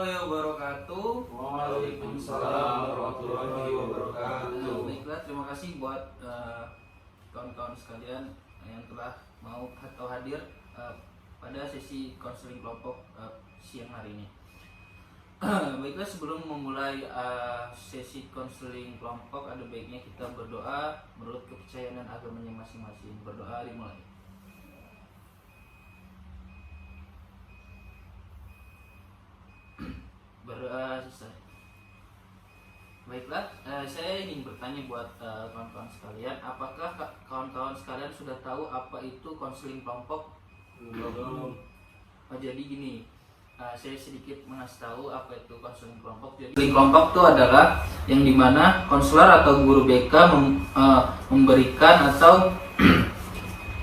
warahmatullahi wabarakatuh. Waalaikumsalam warahmatullahi wabarakatuh. Baiklah, terima kasih buat kawan-kawan sekalian yang telah mau atau hadir pada sesi konseling kelompok siang hari ini. Baiklah, sebelum memulai sesi konseling kelompok, ada baiknya kita berdoa menurut kepercayaan dan agamanya masing-masing. Berdoa dimulai. Berdoa selesai. Baiklah, saya ingin bertanya buat kawan-kawan sekalian, apakah kawan-kawan sekalian sudah tahu apa itu konseling kelompok? Belum. Jadi gini, saya sedikit mengasih tahu apa itu konseling kelompok. Jadi konseling kelompok itu adalah yang dimana konselor atau guru BK memberikan atau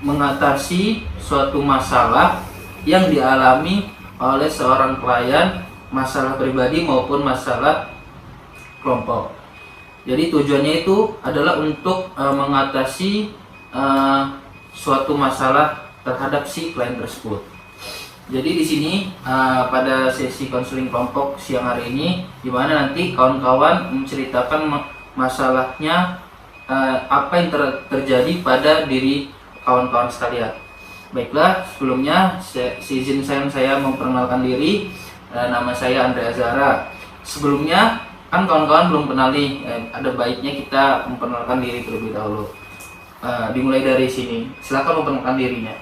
mengatasi suatu masalah yang dialami oleh seorang klien, masalah pribadi maupun masalah kelompok. Jadi tujuannya itu adalah untuk mengatasi suatu masalah terhadap si klien tersebut. Jadi di sini pada sesi konseling kelompok siang hari ini, di mana nanti kawan-kawan menceritakan masalahnya, apa yang terjadi pada diri kawan-kawan sekalian. Baiklah, sebelumnya izin saya memperkenalkan diri. Nama saya Andre Azara. Sebelumnya kan kawan-kawan belum kenal nih, ada baiknya kita memperkenalkan diri terlebih dahulu. Dimulai dari sini. Silakan memperkenalkan dirinya.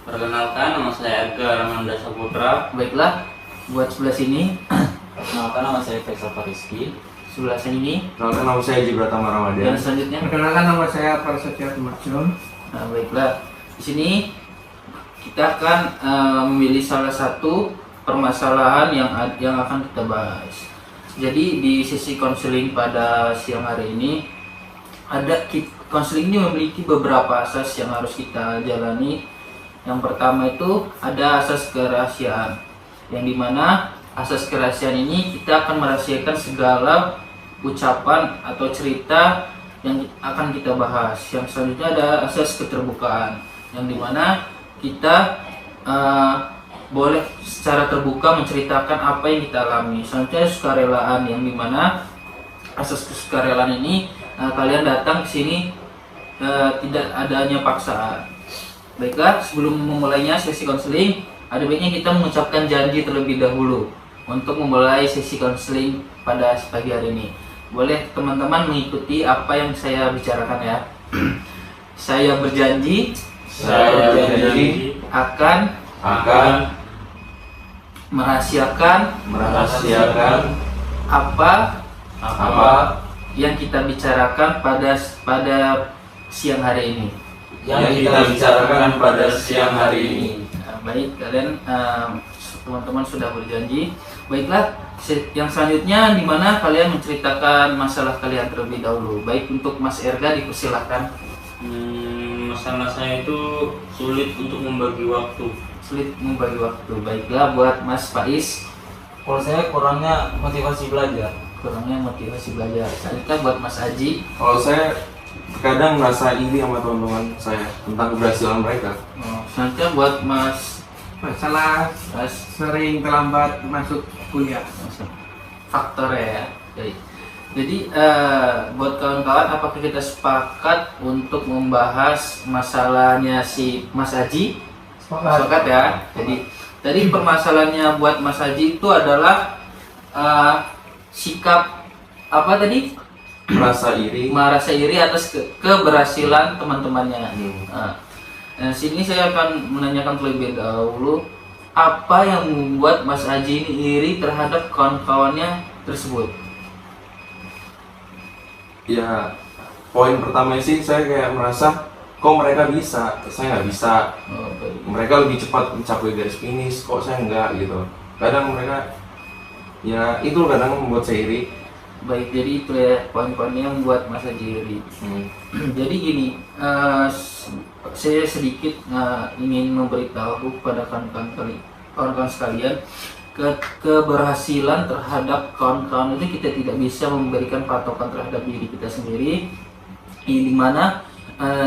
Perkenalkan, nama saya Edgar Ramanda Saputra. Baiklah, buat sebelah sini. Perkenalkan, nama saya Faisal Fariski. Sebelah sini. Perkenalkan, nama saya Jibratama Dan Ramadan. selanjutnya. Perkenalkan, nama saya Prasetya Tumarjon. Nah, baiklah. Di sini kita akan memilih salah satu permasalahan yang akan kita bahas. Jadi di sesi konseling pada siang hari ini, konseling ini memiliki beberapa asas yang harus kita jalani. Yang pertama itu ada asas kerahasiaan, yang dimana asas kerahasiaan ini kita akan merahasiakan segala ucapan atau cerita yang akan kita bahas. Yang selanjutnya ada asas keterbukaan, yang dimana kita boleh secara terbuka menceritakan apa yang kita alami. Selanjutnya sukarelaan, yang dimana asas sukarelaan ini kalian datang ke sini tidak adanya paksaan. Baiklah, sebelum memulainya sesi konseling, ada baiknya kita mengucapkan janji terlebih dahulu untuk memulai sesi konseling pada pagi hari ini. Boleh teman-teman mengikuti apa yang saya bicarakan ya. Saya berjanji akan merahasiakan apa yang kita bicarakan pada siang hari ini. Baik, kalian teman-teman sudah berjanji. Baiklah, yang selanjutnya di mana kalian menceritakan masalah kalian terlebih dahulu. Baik, untuk Mas Erga dipersilahkan. Masalah saya itu sulit untuk membagi waktu. Baiklah, buat Mas Faiz. Kalau saya kurangnya motivasi belajar. Selanjutnya buat Mas Aji. Kalau saya kadang merasa iri sama teman-teman saya tentang keberhasilan mereka. Selanjutnya buat Mas Masalah sering terlambat masuk kuliah. Faktor ya. Jadi buat kawan-kawan, apakah kita sepakat untuk membahas masalahnya si Mas Aji? Sepakat ya. Jadi tadi permasalahannya buat Mas Aji itu adalah sikap apa tadi? Merasa iri atas keberhasilan teman-temannya. Sini saya akan menanyakan terlebih dahulu, apa yang membuat Mas Aji ini iri terhadap kawan-kawannya tersebut? Ya, poin pertama sih saya kayak merasa kok mereka bisa, saya nggak bisa. Mereka lebih cepat mencapai garis finish, kok saya enggak gitu. Kadang mereka, ya itu kadang membuat saya iri. Baik, jadi itu ya poin-poinnya yang membuat Mas Aji iri. Jadi gini, saya sedikit ingin memberitahu kepada kawan-kawan sekalian, keberhasilan terhadap kawan-kawan itu kita tidak bisa memberikan patokan terhadap diri kita sendiri, di mana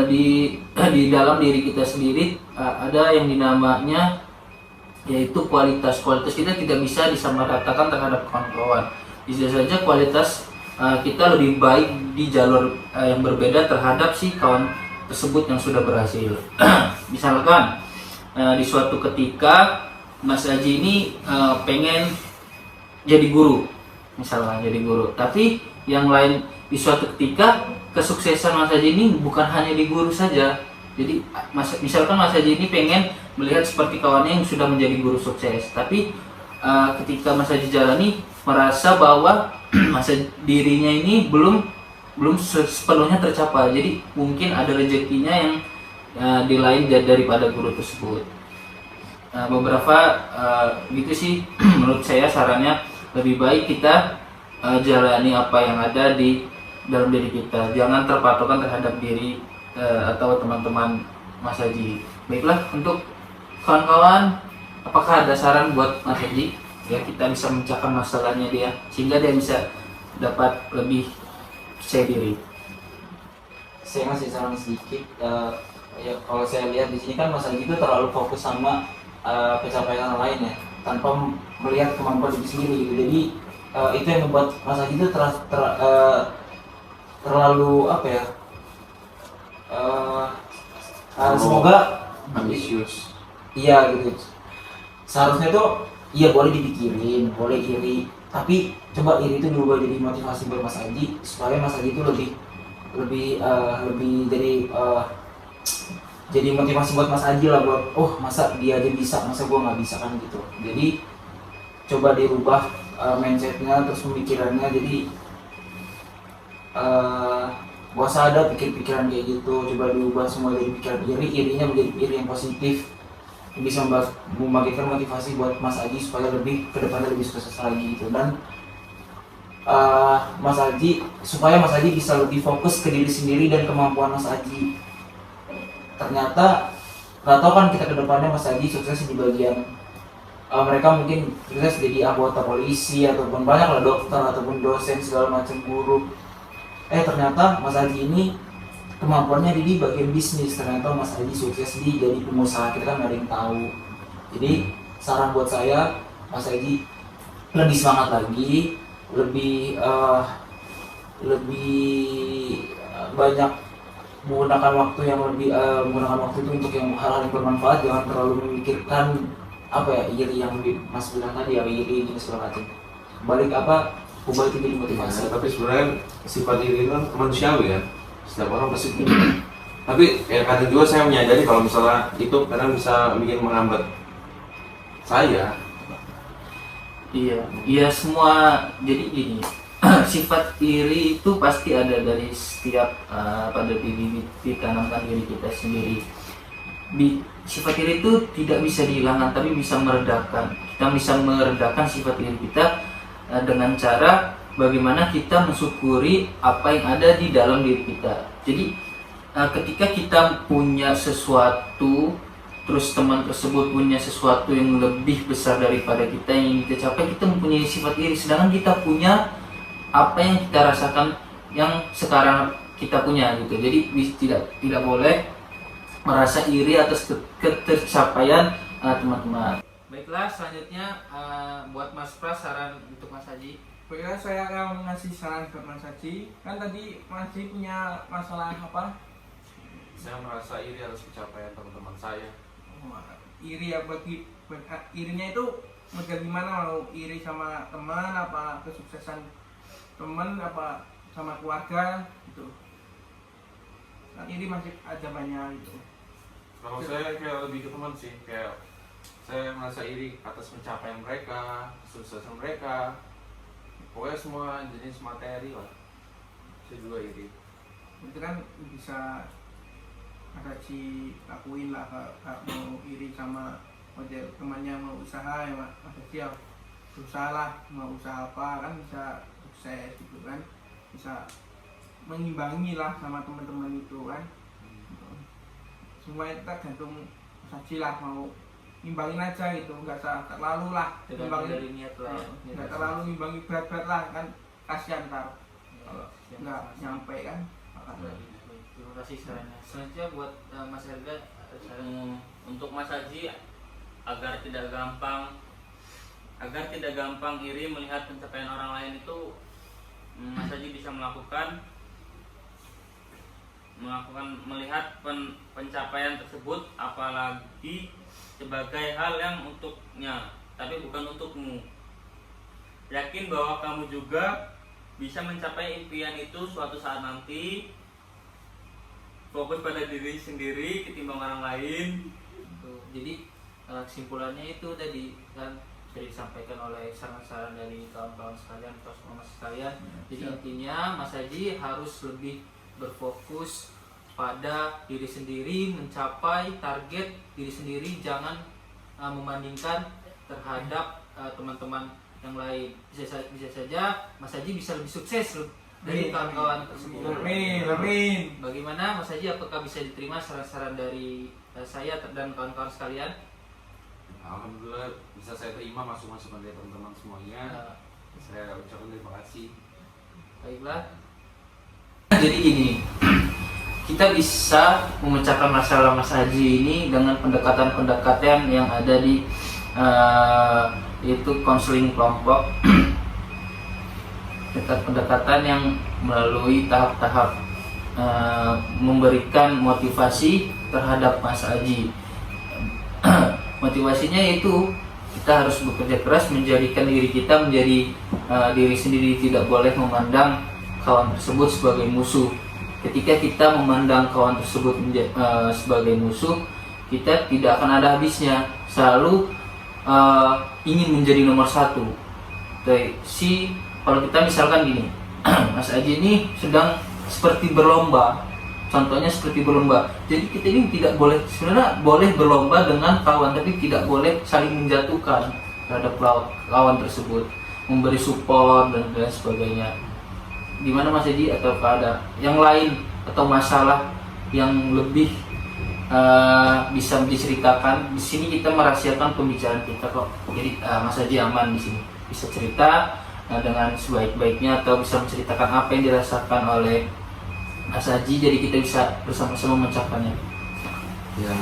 di dalam diri kita sendiri ada yang dinamanya yaitu kualitas kita tidak bisa disamaratakan terhadap kawan-kawan. Bisa saja kualitas kita lebih baik di jalur yang berbeda terhadap si kawan tersebut yang sudah berhasil. Misalkan di suatu ketika Mas Aji ini pengen jadi guru, misalnya jadi guru, tapi yang lain di suatu ketika kesuksesan Mas Aji ini bukan hanya di guru saja. Jadi misalkan Mas Aji ini pengen melihat seperti kawannya yang sudah menjadi guru sukses, tapi ketika Mas Aji jalani merasa bahwa masa dirinya ini belum sepenuhnya tercapai. Jadi mungkin ada rezekinya yang di lain daripada guru tersebut. Beberapa gitu sih menurut saya sarannya, lebih baik kita jalani apa yang ada di dalam diri kita, jangan terpatokan terhadap diri atau teman-teman Mas Haji. Baiklah, untuk kawan-kawan, apakah ada saran buat Mas Haji ya kita bisa memecahkan masalahnya dia sehingga dia bisa dapat lebih percaya diri? Saya ngasih saran sedikit. Ya, kalau saya lihat di sini kan Mas Haji itu terlalu fokus sama pencapaian orang lain ya, tanpa melihat kemampuan diri sendiri gitu. Jadi itu yang membuat Mas Haji itu terlalu apa ya? Semoga ambisius. Iya gitu. Seharusnya tuh iya boleh dipikirin, boleh iri, tapi coba iri itu diubah jadi motivasi buat Mas Haji supaya Mas Haji itu lebih jadi motivasi buat Mas Haji lah, buat masa dia aja bisa, masa gua nggak bisa kan gitu. Jadi coba dirubah mindsetnya, terus pemikirannya, jadi gak usah ada pikir-pikiran kayak gitu, coba diubah semua dari pikiran irinya menjadi iri yang positif, bisa membangkitkan motivasi buat Mas Haji supaya lebih ke depannya lebih sukses lagi gitu. Dan Mas Haji, supaya Mas Haji bisa lebih fokus ke diri sendiri dan kemampuan Mas Haji. Ternyata nggak tahu kan kita ke depannya Mas Haji sukses di bagian mereka mungkin sukses jadi anggota polisi ataupun banyak lah dokter ataupun dosen segala macam guru. Ternyata Mas Haji ini kemampuannya di bagian bisnis. Ternyata Mas Haji sukses di jadi pengusaha, kita kan nggak ada yang tahu. Jadi saran buat saya, Mas Haji lebih semangat lagi, lebih banyak menggunakan waktu yang lebih menggunakan waktu itu untuk yang hal-hal yang bermanfaat. Jangan terlalu memikirkan iri yang Mas bilang tadi ya, iri dan segala macam. Balik jadi motivasi. Tapi sebenarnya sifat iri itu kan manusiawi ya, setiap orang pasti punya. Tapi ya kadang juga saya menyadari kalau misalnya itu kadang bisa bikin menghambat saya. Iya semua. Jadi gini, sifat iri itu pasti ada dari setiap pada diri, ditanamkan diri kita sendiri. Sifat iri itu tidak bisa dihilangkan, tapi bisa meredakan. Kita bisa meredakan sifat iri kita dengan cara bagaimana kita mensyukuri apa yang ada di dalam diri kita. Jadi ketika kita punya sesuatu, terus teman tersebut punya sesuatu yang lebih besar daripada kita yang ingin kita capai, kita mempunyai sifat iri. Sedangkan kita punya apa yang kita rasakan yang sekarang kita punya gitu. Jadi tidak boleh merasa iri atas ketercapaian teman-teman. Baiklah, selanjutnya buat Mas Pras, saran untuk Mas Haji. Baiklah, saya akan mengasih saran ke Mas Haji. Kan tadi Mas Haji punya masalah apa? Saya merasa iri atas pencapaian teman-teman saya. Iri ya, irinya itu bagaimana? Mau iri sama teman, apa kesuksesan teman, apa sama keluarga gitu. Nah, iri masih ada banyak gitu. Kalau saya kayak lebih ke teman sih, kayak saya merasa iri atas pencapaian mereka, kesuksesan mereka, pokoknya semua jenis materi lah. Saya juga iri. Itu kan bisa ada lakuin lah, kalau mau iri sama model temannya mau usaha ya Mas Haji, usaha lah, mau usaha apa kan bisa sukses gitu kan, bisa mengimbangi lah sama teman-teman itu kan. Semua itu tergantung Mas Haji lah, mau imbangin aja gitu, nggak terlalu lah Dari niat lah ya. nggak terlalu imbangi berat-berat lah kan, kasihan ntar kalau nggak nyampe kan. Terima kasih sarannya. Selanjutnya buat Mas Herga, Untuk Mas Haji, agar tidak gampang iri melihat pencapaian orang lain itu, Mas Haji bisa melihat pencapaian tersebut apalagi sebagai hal yang untuknya tapi bukan untukmu. Yakin bahwa kamu juga bisa mencapai impian itu suatu saat nanti. Fokus pada diri sendiri ketimbang orang lain. Jadi kesimpulannya itu tadi kan sudah disampaikan oleh saran-saran dari kawan-kawan sekalian atau mas sekalian. Jadi intinya Mas Haji harus lebih berfokus pada diri sendiri, mencapai target diri sendiri, jangan membandingkan terhadap teman-teman yang lain. Bisa saja Mas Haji bisa lebih sukses dari kawan-kawan tersebut. Amin. Bagaimana Mas Haji, apakah bisa diterima saran-saran dari saya dan kawan-kawan sekalian? Alhamdulillah bisa saya terima masukan dari teman-teman semuanya. Saya ucapkan terima kasih. Baiklah. Jadi gini, kita bisa memecahkan masalah Mas Haji ini dengan pendekatan-pendekatan yang ada di itu konseling kelompok. Pendekatan yang melalui tahap-tahap memberikan motivasi terhadap Mas Haji. Motivasinya itu kita harus bekerja keras menjadikan diri kita menjadi diri sendiri, tidak boleh memandang kawan tersebut sebagai musuh. Ketika kita memandang kawan tersebut sebagai musuh, kita tidak akan ada habisnya, selalu ingin menjadi nomor satu. Kalau kita misalkan gini, Mas Haji ini sedang seperti berlomba, contohnya seperti berlomba. Jadi kita ini tidak boleh, sebenarnya boleh berlomba dengan kawan, tapi tidak boleh saling menjatuhkan terhadap kawan tersebut, memberi support dan sebagainya. Gimana Mas Haji, atau ada yang lain atau masalah yang lebih bisa diceritakan? Di sini kita merahasiakan pembicaraan kita kok. Jadi Mas Haji aman di sini, bisa cerita dengan sebaik-baiknya atau bisa menceritakan apa yang dirasakan oleh Mas Haji, jadi kita bisa bersama-sama memecahkannya. Ya,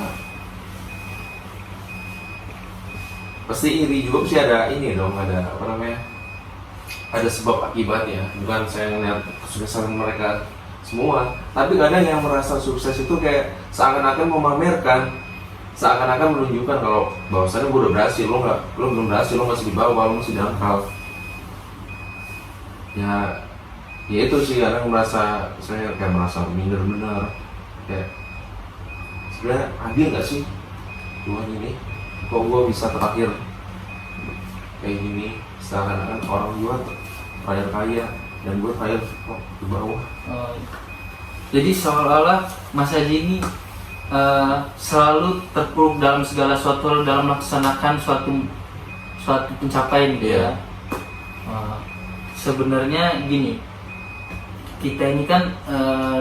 pasti iri juga, pasti ada ini dong, ada apa namanya, ada sebab akibatnya. Bukan saya ngeliat kesuksesan mereka semua, tapi kadang yang merasa sukses itu kayak seakan-akan memamerkan, seakan-akan menunjukkan kalau bahwasannya gue udah berhasil, lo belum berhasil, lo masih di bawah, lo masih dangkal. Ya itu sih, kadang saya kayak merasa minder benar, kayak sebenarnya adil nggak sih Tuhan ini, kok gue bisa terakhir kayak gini, seakan-akan orang gue kaya dan gue kaya kok di bawah. Jadi seolah-olah Mas Haji ini selalu terpuruk dalam segala sesuatu hal dalam melaksanakan suatu pencapaian gitu ya. Sebenarnya gini, kita ini kan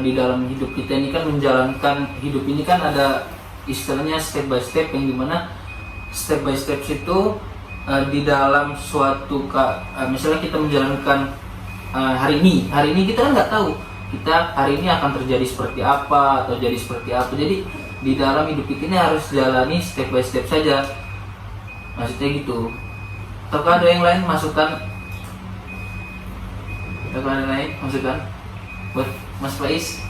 di dalam hidup kita ini kan menjalankan hidup ini kan ada istilahnya step by step, yang dimana step by step itu di dalam suatu misalnya kita menjalankan hari ini kita kan nggak tahu kita hari ini akan terjadi seperti apa atau jadi seperti apa. Jadi di dalam hidup kita ini harus jalani step by step saja, maksudnya gitu. Apakah ada yang lain masukan? Buat Mas Faiz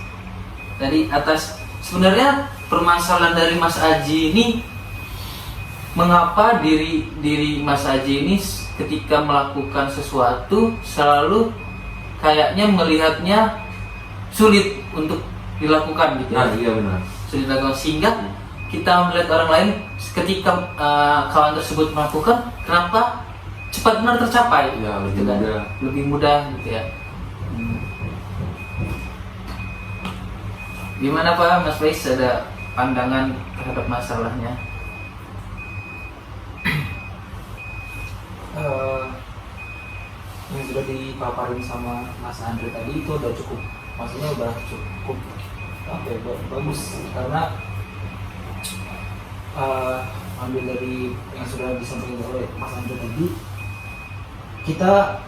tadi atas sebenarnya permasalahan dari Mas Haji ini, mengapa diri Mas Haji ini ketika melakukan sesuatu selalu kayaknya melihatnya sulit untuk dilakukan gitu ya? Iya benar. Sulit dilakukan, sehingga kita melihat orang lain ketika kawan tersebut melakukan, kenapa cepat benar tercapai? Ya, gitu kan? Lebih mudah gitu ya. Gimana Pak Mas Faiz, ada pandangan terhadap masalahnya? Yang sudah dipaparin sama Mas Andre tadi itu udah cukup, maksudnya udah cukup bagus, karena ambil dari yang sudah disampaikan oleh Mas Andre tadi, kita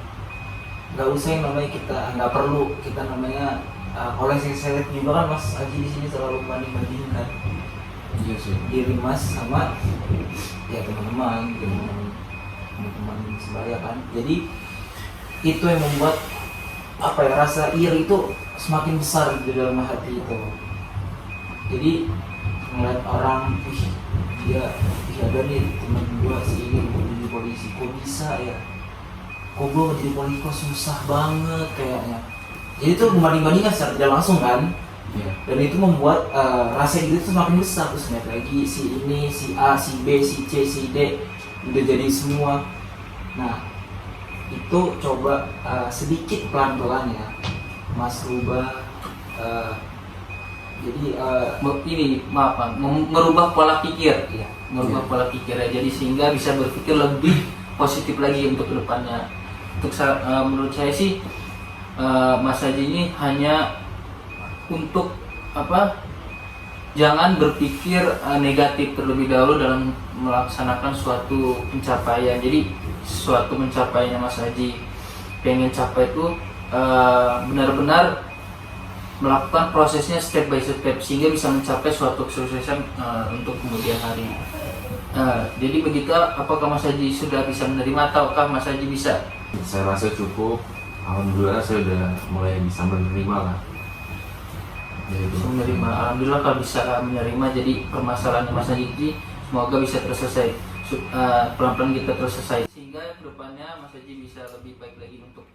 nggak usah yang namanya nggak perlu kita namanya kalau yang saya lihat juga kan Mas Haji di sini selalu membanding-bandingkan. Iya sih. diri Mas sama ya teman-teman sebaya kan. Jadi itu yang membuat apa ya, rasa iri itu semakin besar di dalam hati itu. Jadi ngeliat orang, dia ada nih teman gua si ini jadi polisi, kok bisa ya, kok gua jadi polisi kok susah banget kayaknya. Jadi itu membanding-bandingkan secara tidak langsung kan. Iya. Dan itu membuat rasa itu semakin besar. Terus naik lagi si ini, si A, si B, si C, si D udah jadi semua. Nah itu coba sedikit pelan-pelan ya Mas rubah. Jadi Ini maaf Pak, merubah pola pikir, ya, merubah pola pikir ya. Jadi sehingga bisa berpikir lebih positif lagi untuk kedepannya. Menurut saya sih Mas Haji ini hanya untuk apa? Jangan berpikir negatif terlebih dahulu dalam melaksanakan suatu pencapaian. Jadi suatu pencapaiannya Mas Haji pengen capai itu benar-benar melakukan prosesnya step by step sehingga bisa mencapai suatu kesuksesan untuk kemudian hari. Jadi begitu, apakah Mas Haji sudah bisa menerima ataukah Mas Haji bisa? Saya rasa cukup. Alhamdulillah saya udah mulai bisa menerima lah. Ya, itu. Bisa menerima. Alhamdulillah kalau bisa menerima, jadi permasalahan Mas Haji ini semoga bisa terselesai. Pelan-pelan kita terselesai sehingga kedepannya Mas Haji bisa lebih baik lagi untuk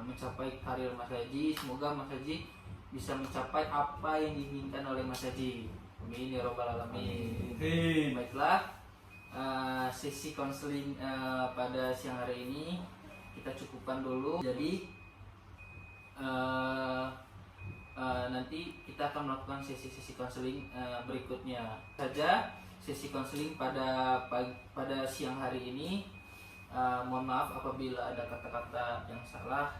mencapai karir Mas Haji. Semoga Mas Haji bisa mencapai apa yang diinginkan oleh Mas Haji. Amin ya robbal alamin. Baiklah, sesi konseling pada siang hari ini kita cukupkan dulu. Jadi nanti kita akan melakukan sesi-sesi konseling berikutnya. Saja sesi konseling pada siang hari ini. Mohon maaf apabila ada kata-kata yang salah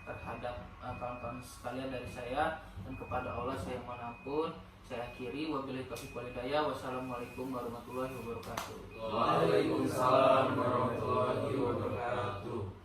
terhadap kawan-kawan sekalian dari saya, dan kepada Allah saya mohon ampun. Saya akhiri, wabillahi taufiq wal hidayah. Wassalamualaikum warahmatullahi wabarakatuh. Waalaikumsalam warahmatullahi wabarakatuh.